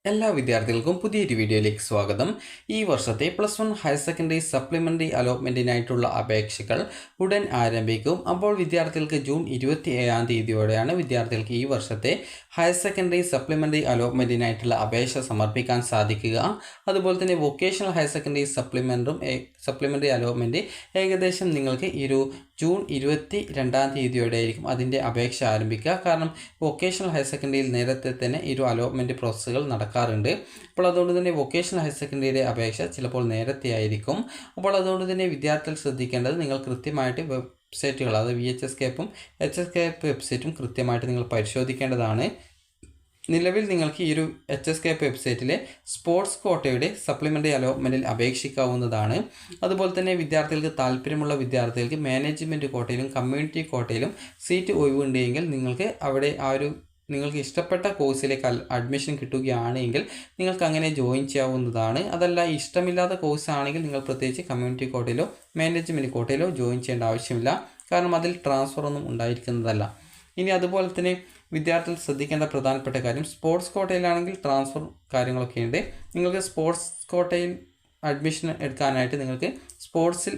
എല്ലാ വിദ്യാർത്ഥികൾക്കും പുതിയൊരു വീഡിയോയിലേക്ക് സ്വാഗതം. ഈ വർഷത്തെ +1 ഹയർ സെക്കൻഡറി സപ്ലിമെൻ്ററി അലോട്ട്മെൻറ്റിനായിട്ടുള്ള അപേക്ഷകൾ ഉടൻ ആരംഭിക്കും. അപ്പോൾ വിദ്യാർത്ഥികൾക്ക് ജൂൺ 27-ാം തീയതിയോടെയാണ് വിദ്യാർത്ഥികൾക്ക് ഈ വർഷത്തെ ഹയർ സെക്കൻഡറി സപ്ലിമെൻ്ററി അലോട്ട്മെൻറ്റിനായിട്ടുള്ള അപേക്ഷ സമർപ്പിക്കാൻ സാധിക്കുക. അതുപോലെ തന്നെ vocational higher secondary supplementary allotment ഏകദേശം നിങ്ങൾക്ക് ഈ ഒരു ജൂൺ 22-ാം തീയതിയോടെ ആയിരിക്കും അതിൻ്റെ അപേക്ഷ ആരംഭിക്കുക. കാരണം വൊക്കേഷണൽ ഹയർ സെക്കൻഡറിയിൽ നേരത്തെ തന്നെ ഈ ഒരു അലോട്ട്മെൻറ്റ് പ്രോസസ്സുകൾ നടക്കാറുണ്ട്. അപ്പോൾ അതുകൊണ്ട് തന്നെ വൊക്കേഷണൽ ഹയർ സെക്കൻഡറിയുടെ അപേക്ഷ ചിലപ്പോൾ നേരത്തെ ആയിരിക്കും. അപ്പോൾ അതുകൊണ്ട് തന്നെ വിദ്യാർത്ഥികൾ ശ്രദ്ധിക്കേണ്ടത് നിങ്ങൾ കൃത്യമായിട്ട് വെബ്സൈറ്റുകൾ, അത് VHSCAPും HSCAP വെബ്സൈറ്റും കൃത്യമായിട്ട് നിങ്ങൾ പരിശോധിക്കേണ്ടതാണ്. നിലവിൽ നിങ്ങൾക്ക് ഈ ഒരു HSCAP വെബ്സൈറ്റിലെ സ്പോർട്സ് കോട്ടയുടെ സപ്ലിമെൻ്ററി അലോട്ട്മെൻറ്റിൽ അപേക്ഷിക്കാവുന്നതാണ്. അതുപോലെ തന്നെ വിദ്യാർത്ഥികൾക്ക് താല്പര്യമുള്ള വിദ്യാർത്ഥികൾക്ക് മാനേജ്മെൻറ്റ് കോട്ടയിലും കമ്മ്യൂണിറ്റി കോട്ടയിലും സീറ്റ് ഒഴിവുണ്ടെങ്കിൽ നിങ്ങൾക്ക് അവിടെ നിങ്ങൾക്ക് ഇഷ്ടപ്പെട്ട കോഴ്സിലേക്ക് അഡ്മിഷൻ കിട്ടുകയാണെങ്കിൽ നിങ്ങൾക്ക് അങ്ങനെ ജോയിൻ ചെയ്യാവുന്നതാണ്. അതല്ല ഇഷ്ടമില്ലാത്ത കോഴ്സ് ആണെങ്കിൽ നിങ്ങൾ പ്രത്യേകിച്ച് കമ്മ്യൂണിറ്റി കോട്ടയിലോ മാനേജ്മെൻറ്റ് കോട്ടയിലോ ജോയിൻ ചെയ്യേണ്ട ആവശ്യമില്ല. കാരണം അതിൽ ട്രാൻസ്ഫർ ഒന്നും ഉണ്ടായിരിക്കുന്നതല്ല. ഇനി അതുപോലെ തന്നെ വിദ്യാർത്ഥികൾ ശ്രദ്ധിക്കേണ്ട പ്രധാനപ്പെട്ട കാര്യം, സ്പോർട്സ് കോട്ടയിലാണെങ്കിൽ ട്രാൻസ്ഫർ കാര്യങ്ങളൊക്കെ ഉണ്ട്. നിങ്ങൾക്ക് സ്പോർട്സ് കോട്ടയിൽ അഡ്മിഷൻ എടുക്കാനായിട്ട് നിങ്ങൾക്ക് സ്പോർട്സിൽ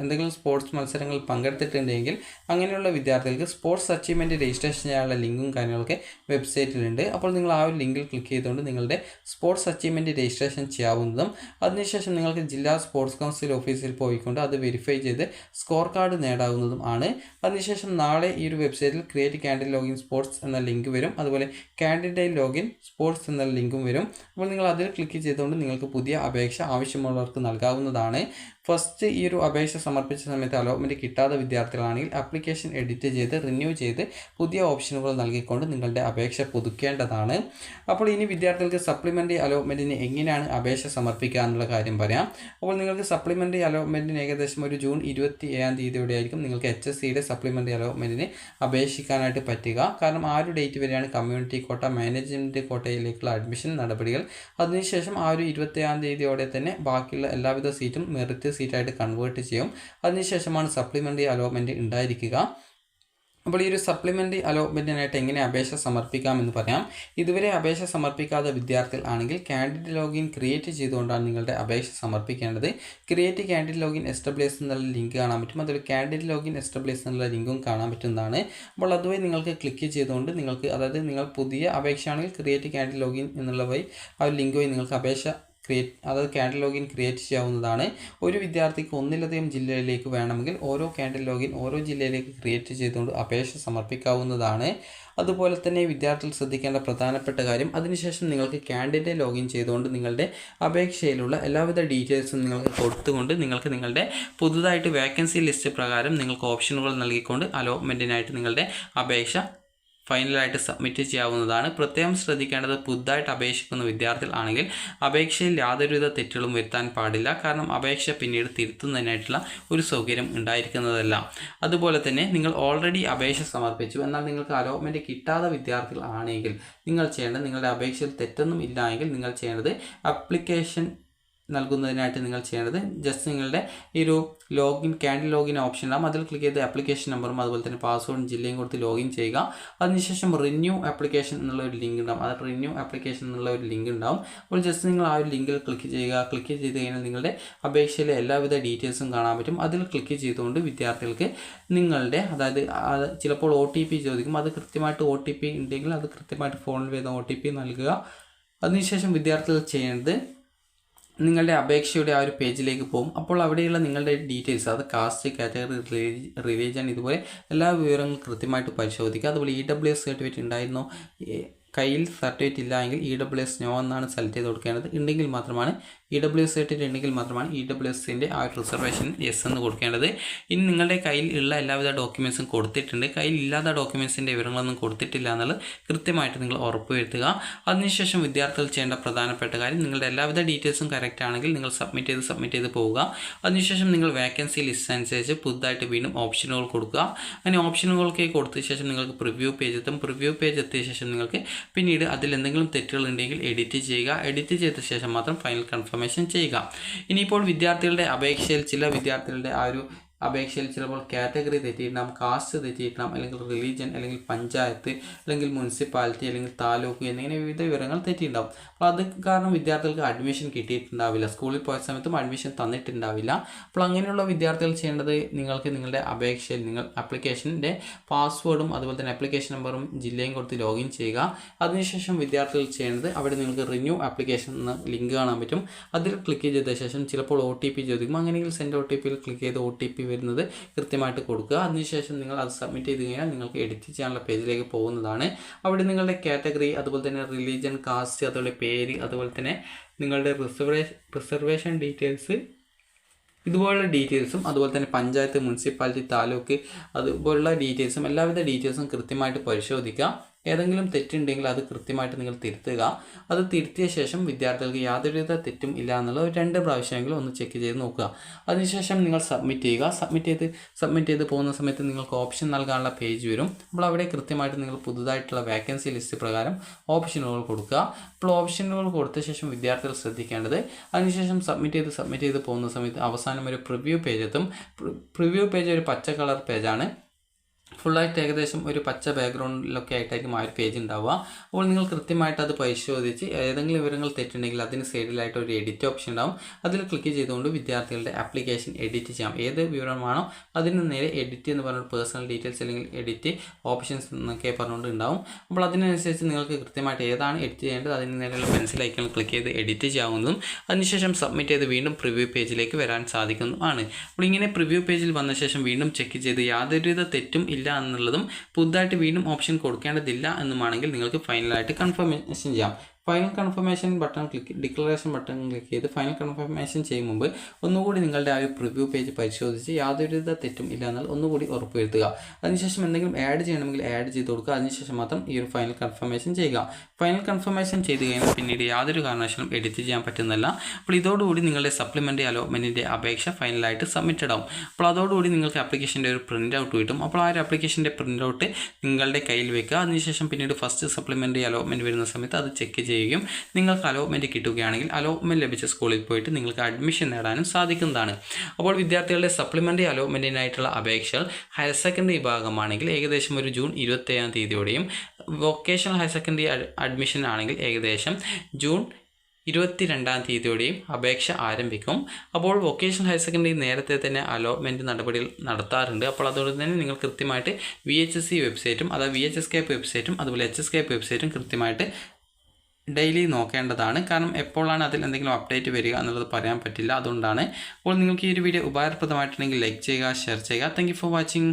എന്തെങ്കിലും സ്പോർട്സ് മത്സരങ്ങളിൽ പങ്കെടുത്തിട്ടുണ്ടെങ്കിൽ അങ്ങനെയുള്ള വിദ്യാർത്ഥികൾക്ക് സ്പോർട്സ് അച്ചീവ്മെൻറ്റ് രജിസ്ട്രേഷൻ ചെയ്യാനുള്ള ലിങ്കും കാര്യങ്ങളൊക്കെ വെബ്സൈറ്റിലുണ്ട്. അപ്പോൾ നിങ്ങൾ ആ ഒരു ലിങ്കിൽ ക്ലിക്ക് ചെയ്തുകൊണ്ട് നിങ്ങളുടെ സ്പോർട്സ് അച്ചീവ്മെൻറ്റ് രജിസ്ട്രേഷൻ ചെയ്യാവുന്നതും അതിനുശേഷം നിങ്ങൾക്ക് ജില്ലാ സ്പോർട്സ് കൗൺസിൽ ഓഫീസിൽ പോയിക്കൊണ്ട് അത് വെരിഫൈ ചെയ്ത് സ്കോർ കാർഡ് നേടാവുന്നതും ആണ്. അതിനുശേഷം നാളെ ഈ ഒരു വെബ്സൈറ്റിൽ ക്രിയേറ്റ് കാൻഡിഡേറ്റ് ലോഗിൻ സ്പോർട്സ് എന്ന ലിങ്ക് വരും. അതുപോലെ കാൻഡിഡേറ്റ് ലോഗിൻ സ്പോർട്സ് എന്ന ലിങ്കും വരും. അപ്പോൾ നിങ്ങൾ അതിൽ ക്ലിക്ക് ചെയ്തുകൊണ്ട് നിങ്ങൾക്ക് പുതിയ അപേക്ഷ ആവശ്യമുള്ളവർക്ക് നൽകാവുന്നതാണ്. ഫസ്റ്റ് ഈ ഒരു അപേക്ഷ സമർപ്പിച്ച സമയത്ത് അലോട്ട്മെൻറ്റ് കിട്ടാത്ത വിദ്യാർത്ഥികളാണെങ്കിൽ ആപ്ലിക്കേഷൻ എഡിറ്റ് ചെയ്ത് റിന്യൂ ചെയ്ത് പുതിയ ഓപ്ഷനുകൾ നൽകിക്കൊണ്ട് നിങ്ങളുടെ അപേക്ഷ പുതുക്കേണ്ടതാണ്. അപ്പോൾ ഇനി വിദ്യാർത്ഥികൾക്ക് സപ്ലിമെൻ്ററി അലോട്ട്മെൻറ്റിന് എങ്ങനെയാണ് അപേക്ഷ സമർപ്പിക്കുക എന്നുള്ള കാര്യം പറയാം. അപ്പോൾ നിങ്ങൾക്ക് സപ്ലിമെൻ്ററി അലോട്ട്മെൻറ്റിന് ഏകദേശം ഒരു ജൂൺ 27-ാം തീയതിയോടെ ആയിരിക്കും നിങ്ങൾക്ക് HSCയുടെ സപ്ലിമെൻ്ററി അലോട്ട്മെൻറ്റിന് അപേക്ഷിക്കാനായിട്ട് പറ്റുക. കാരണം ആ ഒരു ഡേറ്റ് വരെയാണ് കമ്മ്യൂണിറ്റി കോട്ട മാനേജ്മെൻറ്റ് കോട്ടയിലേക്കുള്ള അഡ്മിഷൻ നടപടികൾ. അതിനുശേഷം ആ ഒരു 27-ാം തീയതിയോടെ തന്നെ ബാക്കിയുള്ള എല്ലാവിധ സീറ്റും മെറിറ്റ് സീറ്റായിട്ട് കൺവേർട്ട് ചെയ്യും. അതിനുശേഷമാണ് സപ്ലിമെൻ്ററി അലോട്ട്മെൻറ്റ് ഉണ്ടായിരിക്കുക. അപ്പോൾ ഈ ഒരു സപ്ലിമെൻ്ററി അലോട്ട്മെൻറ്റിനായിട്ട് എങ്ങനെ അപേക്ഷ സമർപ്പിക്കാമെന്ന് പറയാം. ഇതുവരെ അപേക്ഷ സമർപ്പിക്കാത്ത വിദ്യാർത്ഥികൾ ആണെങ്കിൽ കാൻഡിഡേറ്റ് ലോഗിൻ ക്രിയേറ്റ് ചെയ്തുകൊണ്ടാണ് നിങ്ങളുടെ അപേക്ഷ സമർപ്പിക്കേണ്ടത്. ക്രിയേറ്റ് കാൻഡിഡേറ്റ് ലോഗിൻ എസ്റ്റാബ്ലിഷ് എന്നുള്ള ലിങ്ക് കാണാൻ പറ്റും. അതുപോലെ കാൻഡിഡേറ്റ് ലോഗിൻ എസ്റ്റാബ്ലിഷ് എന്നുള്ള ലിങ്കും കാണാൻ പറ്റുന്നതാണ്. അപ്പോൾ അതുവഴി നിങ്ങൾക്ക് ക്ലിക്ക് ചെയ്തുകൊണ്ട് നിങ്ങൾക്ക്, അതായത് നിങ്ങൾ പുതിയ അപേക്ഷയാണെങ്കിൽ ക്രിയേറ്റ് കാൻഡിഡേറ്റ് ലോഗിൻ എന്നുള്ള വഴി ആ ഒരു ലിങ്ക് വഴി നിങ്ങൾക്ക് അപേക്ഷ കാൻഡിഡേറ്റ് ലോഗിൻ ക്രിയേറ്റ് ചെയ്യാവുന്നതാണ്. ഒരു വിദ്യാർത്ഥിക്ക് ഒന്നിലധികം ജില്ലയിലേക്ക് വേണമെങ്കിൽ ഓരോ കാൻഡിഡേറ്റ് ലോഗിൻ ഓരോ ജില്ലയിലേക്ക് ക്രിയേറ്റ് ചെയ്തുകൊണ്ട് അപേക്ഷ സമർപ്പിക്കാവുന്നതാണ്. അതുപോലെ തന്നെ വിദ്യാർത്ഥികൾ ശ്രദ്ധിക്കേണ്ട പ്രധാനപ്പെട്ട കാര്യം, അതിനുശേഷം നിങ്ങൾക്ക് കാൻഡിഡേറ്റ് ലോഗിൻ ചെയ്തുകൊണ്ട് നിങ്ങളുടെ അപേക്ഷയിലുള്ള എല്ലാവിധ ഡീറ്റെയിൽസും നിങ്ങൾക്ക് കൊടുത്തുകൊണ്ട് നിങ്ങൾക്ക് നിങ്ങളുടെ പുതുതായിട്ട് വേക്കൻസി ലിസ്റ്റ് പ്രകാരം നിങ്ങൾക്ക് ഓപ്ഷനുകൾ നൽകിക്കൊണ്ട് അലോട്ട്മെൻറ്റിനായിട്ട് നിങ്ങളുടെ അപേക്ഷ ഫൈനലായിട്ട് സബ്മിറ്റ് ചെയ്യാവുന്നതാണ്. പ്രത്യേകം ശ്രദ്ധിക്കേണ്ടത്, പുതുതായിട്ട് അപേക്ഷിക്കുന്ന വിദ്യാർത്ഥികൾ ആണെങ്കിൽ അപേക്ഷയിൽ യാതൊരുവിധ തെറ്റുകളും വരുത്താൻ പാടില്ല. കാരണം അപേക്ഷ പിന്നീട് തിരുത്തുന്നതിനായിട്ടുള്ള ഒരു സൗകര്യം ഉണ്ടായിരിക്കുന്നതല്ല. അതുപോലെ തന്നെ നിങ്ങൾ ഓൾറെഡി അപേക്ഷ സമർപ്പിച്ചു, എന്നാൽ നിങ്ങൾക്ക് അലോട്ട്മെൻറ്റ് കിട്ടാത്ത വിദ്യാർത്ഥികൾ ആണെങ്കിൽ നിങ്ങൾ ചെയ്യേണ്ടത്, നിങ്ങളുടെ അപേക്ഷയിൽ തെറ്റൊന്നും ഇല്ല എങ്കിൽ നിങ്ങൾ ചെയ്യേണ്ടത് ആപ്ലിക്കേഷൻ നൽകുന്നതിനായിട്ട് നിങ്ങൾ ചെയ്യേണ്ടത് ജസ്റ്റ് നിങ്ങളുടെ ഈ ഒരു കാൻഡിഡേറ്റ് ലോഗിൻ ഓപ്ഷൻ ഉണ്ടാകും. അതിൽ ക്ലിക്ക് ചെയ്ത് ആപ്ലിക്കേഷൻ നമ്പറും അതുപോലെ തന്നെ പാസ്വേഡും ജില്ലയും കൊടുത്ത് ലോഗിൻ ചെയ്യുക. അതിനുശേഷം റിന്യൂ ആപ്ലിക്കേഷൻ എന്നുള്ള ഒരു ലിങ്ക് ഉണ്ടാകും. അത് റിന്യൂ ആപ്ലിക്കേഷൻ എന്നുള്ള ഒരു ലിങ്ക് ഉണ്ടാകും. അപ്പോൾ ജസ്റ്റ് നിങ്ങൾ ആ ഒരു ലിങ്കിൽ ക്ലിക്ക് ചെയ്യുക. ക്ലിക്ക് ചെയ്ത് കഴിഞ്ഞാൽ നിങ്ങളുടെ അപേക്ഷയിലെ എല്ലാവിധ ഡീറ്റെയിൽസും കാണാൻ പറ്റും. അതിൽ ക്ലിക്ക് ചെയ്തുകൊണ്ട് വിദ്യാർത്ഥികൾക്ക് നിങ്ങളുടെ, അതായത് ചിലപ്പോൾ OTP ചോദിക്കും. അത് കൃത്യമായിട്ട് OTP ഉണ്ടെങ്കിൽ അത് കൃത്യമായിട്ട് ഫോണിൽ വരുന്ന OTP നൽകുക. അതിനുശേഷം വിദ്യാർത്ഥികൾ ചെയ്യേണ്ടത് നിങ്ങളുടെ അപേക്ഷയുടെ ആ ഒരു പേജിലേക്ക് പോകും. അപ്പോൾ അവിടെയുള്ള നിങ്ങളുടെ ഡീറ്റെയിൽസ്, അത് കാസ്റ്റ്, കാറ്റഗറി, റിലീജിയൻ, ഇതുപോലെ എല്ലാ വിവരങ്ങളും കൃത്യമായിട്ട് പരിശോധിക്കുക. അതുപോലെ EWS സർട്ടിഫിക്കറ്റ് ഉണ്ടായിരുന്നോ, കയ്യിൽ സർട്ടിഫിക്കറ്റ് ഇല്ല എങ്കിൽ EWS നോ എന്നാണ് സെലക്ട് ചെയ്ത് കൊടുക്കേണ്ടത്. ഉണ്ടെങ്കിൽ മാത്രമാണ് EWS സർട്ടിഫിക്കറ്റ് ഉണ്ടെങ്കിൽ മാത്രമാണ് EWSൻ്റെ ആ ഒരു റിസർവേഷൻ യെസ് എന്ന് കൊടുക്കേണ്ടത്. ഇനി നിങ്ങളുടെ കയ്യിൽ ഉള്ള എല്ലാവിധ ഡോക്യുമെൻറ്റ്സും കൊടുത്തിട്ടുണ്ട്, കയ്യിൽ ഇല്ലാത്ത ഡോക്യുമെൻറ്റ്സിൻ്റെ വിവരങ്ങളൊന്നും കൊടുത്തിട്ടില്ല എന്നുള്ളത് കൃത്യമായിട്ട് നിങ്ങൾ ഉറപ്പുവരുത്തുക. അതിനുശേഷം വിദ്യാർത്ഥികൾ ചെയ്യേണ്ട പ്രധാനപ്പെട്ട കാര്യം, നിങ്ങളുടെ എല്ലാവിധ ഡീറ്റെയിൽസും കറക്റ്റ് ആണെങ്കിൽ നിങ്ങൾ സബ്മിറ്റ് ചെയ്ത് പോവുക. അതിനുശേഷം നിങ്ങൾ വേക്കൻസി ലിസ്റ്റ് അനുസരിച്ച് പുതുതായിട്ട് വീണ്ടും ഓപ്ഷനുകൾ കൊടുക്കുക. അങ്ങനെ ഓപ്ഷനുകൾക്ക് കൊടുത്ത ശേഷം നിങ്ങൾക്ക് പ്രിവ്യൂ പേജ് എത്തും. പ്രിവ്യൂ പേജ് എത്തിയ ശേഷം നിങ്ങൾക്ക് പിന്നീട് അതിൽ എന്തെങ്കിലും തെറ്റുകൾ ഉണ്ടെങ്കിൽ എഡിറ്റ് ചെയ്യുക. എഡിറ്റ് ചെയ്ത ശേഷം മാത്രം ഫൈനൽ കൺഫർമേഷൻ ചെയ്യുക. ഇനിയിപ്പോൾ വിദ്യാർത്ഥികളുടെ അപേക്ഷയിൽ ചില വിദ്യാർത്ഥികളുടെ ആ ഒരു അപേക്ഷയിൽ ചിലപ്പോൾ കാറ്റഗറി തെറ്റിയിട്ടുണ്ടാകും, കാസ്റ്റ് തെറ്റിയിട്ടുണ്ടാകും, അല്ലെങ്കിൽ റിലീജിയൻ, അല്ലെങ്കിൽ പഞ്ചായത്ത്, അല്ലെങ്കിൽ മുനിസിപ്പാലിറ്റി, അല്ലെങ്കിൽ താലൂക്ക് എന്നിങ്ങനെ വിവിധ വിവരങ്ങൾ തെറ്റിയിട്ടുണ്ടാകും. അപ്പോൾ അത് കാരണം വിദ്യാർത്ഥികൾക്ക് അഡ്മിഷൻ കിട്ടിയിട്ടുണ്ടാവില്ല, സ്കൂളിൽ പോയ സമയത്തും അഡ്മിഷൻ തന്നിട്ടുണ്ടാവില്ല. അപ്പോൾ അങ്ങനെയുള്ള വിദ്യാർത്ഥികൾ ചെയ്യേണ്ടത്, നിങ്ങൾക്ക് നിങ്ങളുടെ അപേക്ഷയിൽ നിങ്ങൾ ആപ്ലിക്കേഷൻ്റെ പാസ്വേഡും അതുപോലെ തന്നെ ആപ്ലിക്കേഷൻ നമ്പറും ജില്ലയും കൊടുത്ത് ലോഗിൻ ചെയ്യുക. അതിനുശേഷം വിദ്യാർത്ഥികൾ ചെയ്യേണ്ടത്, അവിടെ നിങ്ങൾക്ക് റിന്യൂ ആപ്ലിക്കേഷൻ എന്ന ലിങ്ക് കാണാൻ പറ്റും. അതിൽ ക്ലിക്ക് ചെയ്ത ശേഷം ചിലപ്പോൾ OTP ചോദിക്കും. അങ്ങനെയെങ്കിൽ സെൻഡ് OTPയിൽ ക്ലിക്ക് ചെയ്ത് OTP വരുന്നത് കൃത്യമായിട്ട് കൊടുക്കുക. അതിനുശേഷം നിങ്ങൾ അത് സബ്മിറ്റ് ചെയ്ത് കഴിഞ്ഞാൽ നിങ്ങൾക്ക് എഡിറ്റ് ചെയ്യാനുള്ള പേജിലേക്ക് പോകുന്നതാണ്. അവിടെ നിങ്ങളുടെ കാറ്റഗറി, അതുപോലെ തന്നെ റിലീജിയൻ, കാസ്റ്റ്, അതുപോലെ പേര്, അതുപോലെ തന്നെ നിങ്ങളുടെ റിസർവേഷൻ ഡീറ്റെയിൽസ്, ഇതുപോലുള്ള ഡീറ്റെയിൽസും അതുപോലെ തന്നെ പഞ്ചായത്ത്, മുനിസിപ്പാലിറ്റി, താലൂക്ക് അതുപോലുള്ള ഡീറ്റെയിൽസും എല്ലാവിധ ഡീറ്റെയിൽസും കൃത്യമായിട്ട് പരിശോധിക്കുക. ഏതെങ്കിലും തെറ്റുണ്ടെങ്കിൽ അത് കൃത്യമായിട്ട് നിങ്ങൾ തിരുത്തുക. അത് തിരുത്തിയ ശേഷം വിദ്യാർത്ഥികൾക്ക് യാതൊരുവിധ തെറ്റും ഇല്ല എന്നുള്ളത് 2 പ്രാവശ്യമെങ്കിലും ഒന്ന് ചെക്ക് ചെയ്ത് നോക്കുക. അതിനുശേഷം നിങ്ങൾ സബ്മിറ്റ് ചെയ്യുക. സബ്മിറ്റ് ചെയ്ത് പോകുന്ന സമയത്ത് നിങ്ങൾക്ക് ഓപ്ഷൻ നൽകാനുള്ള പേജ് വരും. അപ്പോൾ അവിടെ കൃത്യമായിട്ട് നിങ്ങൾ പുതുതായിട്ടുള്ള വേക്കൻസി ലിസ്റ്റ് പ്രകാരം ഓപ്ഷനുകൾ കൊടുക്കുക. അപ്പോൾ ഓപ്ഷനുകൾ കൊടുത്ത ശേഷം വിദ്യാർത്ഥികൾ ശ്രദ്ധിക്കേണ്ടത്, അതിനുശേഷം സബ്മിറ്റ് ചെയ്ത് പോകുന്ന സമയത്ത് അവസാനം ഒരു പ്രിവ്യൂ പേജ് എത്തും. പ്രിവ്യൂ പേജ് ഒരു പച്ച കളർ പേജാണ്. ഫുള്ളായിട്ട് ഏകദേശം ഒരു പച്ച ബാക്ക്ഗ്രൗണ്ടിലൊക്കെ ആയിട്ടായിരിക്കും ആ ഒരു പേജ് ഉണ്ടാവുക. അപ്പോൾ നിങ്ങൾ കൃത്യമായിട്ട് അത് പരിശോധിച്ച് ഏതെങ്കിലും വിവരങ്ങൾ തെറ്റുണ്ടെങ്കിൽ അതിന് സൈഡിലായിട്ട് ഒരു എഡിറ്റ് ഓപ്ഷൻ ഉണ്ടാവും. അതിൽ ക്ലിക്ക് ചെയ്തുകൊണ്ട് വിദ്യാർത്ഥികളുടെ ആപ്ലിക്കേഷൻ എഡിറ്റ് ചെയ്യാം. ഏത് വിവരമാണോ അതിന് നേരെ എഡിറ്റ് എന്ന് പറഞ്ഞ പേഴ്സണൽ ഡീറ്റെയിൽസ് അല്ലെങ്കിൽ എഡിറ്റ് ഓപ്ഷൻസ് എന്നൊക്കെ പറഞ്ഞുകൊണ്ട് ഉണ്ടാവും. അപ്പോൾ അതിനനുസരിച്ച് നിങ്ങൾക്ക് കൃത്യമായിട്ട് ഏതാണ് എഡിറ്റ് ചെയ്യേണ്ടത് അതിന് നേരെയുള്ള പെൻസിൽ ഐക്കൺ ക്ലിക്ക് ചെയ്ത് എഡിറ്റ് ചെയ്യാവുന്നതും അതിനുശേഷം സബ്മിറ്റ് ചെയ്ത് വീണ്ടും പ്രിവ്യൂ പേജിലേക്ക് വരാൻ സാധിക്കുന്നതുമാണ്. അപ്പോൾ ഇങ്ങനെ പ്രിവ്യൂ പേജിൽ വന്ന ശേഷം വീണ്ടും ചെക്ക് ചെയ്ത് യാതൊരുവിധ തെറ്റും ഇല്ല എന്നുള്ളതും പുതുതായിട്ട് വീണ്ടും ഓപ്ഷൻ കൊടുക്കേണ്ടതില്ല എന്നുമാണെങ്കിൽ നിങ്ങൾക്ക് ഫൈനലായിട്ട് കൺഫർമേഷൻ ചെയ്യാം. Final confirmation button declaration button click ചെയ്ത് ഫൈനൽ കൺഫർമേഷൻ ചെയ്യും മുമ്പ് ഒന്നുകൂടി നിങ്ങളുടെ ആ ഒരു പ്രിവ്യൂ പേജ് പരിശോധിച്ച് യാതൊരുവിധ തെറ്റും ഇല്ല എന്നാൽ ഒന്നുകൂടി ഉറപ്പുവരുത്തുക. അതിനുശേഷം എന്തെങ്കിലും ആഡ് ചെയ്യണമെങ്കിൽ ആഡ് ചെയ്ത് കൊടുക്കുക. അതിനുശേഷം മാത്രം ഈ ഒരു ഫൈനൽ കൺഫർമേഷൻ ചെയ്യുക. ഫൈനൽ കൺഫർമേഷൻ ചെയ്ത് കഴിഞ്ഞാൽ പിന്നീട് യാതൊരു കാരണവശാലും എഡിറ്റ് ചെയ്യാൻ പറ്റുന്നതല്ല. അപ്പോൾ ഇതോടുകൂടി നിങ്ങളുടെ സപ്ലിമെൻ്ററി അലോട്ട്മെൻറ്റിൻ്റെ അപേക്ഷ ഫൈനലായിട്ട് സബ്മിറ്റഡ് ആവും. അപ്പോൾ അതോടുകൂടി നിങ്ങൾക്ക് ആപ്ലിക്കേഷൻ്റെ ഒരു പ്രിൻ്റ് ഔട്ട് കിട്ടും. അപ്പോൾ ആ ഒരു ആപ്ലിക്കേഷൻ്റെ പ്രിൻ്റ് ഔട്ട് നിങ്ങളുടെ കയ്യിൽ വെക്കുക. അതിനുശേഷം പിന്നീട് ഫസ്റ്റ് സപ്ലിമെൻ്ററി അലോട്ട്മെൻറ്റ് വരുന്ന സമയത്ത് അത് ചെക്ക് ചെയ്യുക. നിങ്ങൾക്ക് അലോട്ട്മെൻറ്റ് കിട്ടുകയാണെങ്കിൽ അലോട്ട്മെൻറ്റ് ലഭിച്ച സ്കൂളിൽ പോയിട്ട് നിങ്ങൾക്ക് അഡ്മിഷൻ നേടാനും സാധിക്കുന്നതാണ്. അപ്പോൾ വിദ്യാർത്ഥികളുടെ സപ്ലിമെൻ്ററി അലോട്ട്മെൻറ്റിനായിട്ടുള്ള അപേക്ഷകൾ ഹയർ സെക്കൻഡറി വിഭാഗമാണെങ്കിൽ ഏകദേശം ഒരു ജൂൺ 27-ാം തീയതിയോടെയും വൊക്കേഷണൽ ഹയർ സെക്കൻഡറി അഡ്മിഷൻ ആണെങ്കിൽ ഏകദേശം ജൂൺ 22-ാം തീയതിയോടെയും അപേക്ഷ ആരംഭിക്കും. അപ്പോൾ വൊക്കേഷണൽ ഹയർ സെക്കൻഡറി നേരത്തെ തന്നെ അലോട്ട്മെൻറ്റ് നടപടികൾ നടത്താറുണ്ട്. അപ്പോൾ അതുകൊണ്ട് തന്നെ നിങ്ങൾ കൃത്യമായിട്ട് VHSC വെബ്സൈറ്റും അതായത് VHSCAP വെബ്സൈറ്റും അതുപോലെ HSCAP വെബ്സൈറ്റും കൃത്യമായിട്ട് ഡെയിലി നോക്കേണ്ടതാണ്. കാരണം എപ്പോഴാണ് അതിൽ എന്തെങ്കിലും അപ്ഡേറ്റ് വരിക എന്നുള്ളത് പറയാൻ പറ്റില്ല. അതുകൊണ്ടാണ്. അപ്പോൾ നിങ്ങൾക്ക് ഈ ഒരു വീഡിയോ ഉപകാരപ്രദമായിട്ടുണ്ടെങ്കിൽ ലൈക്ക് ചെയ്യുക, ഷെയർ ചെയ്യുക. Thank you for watching.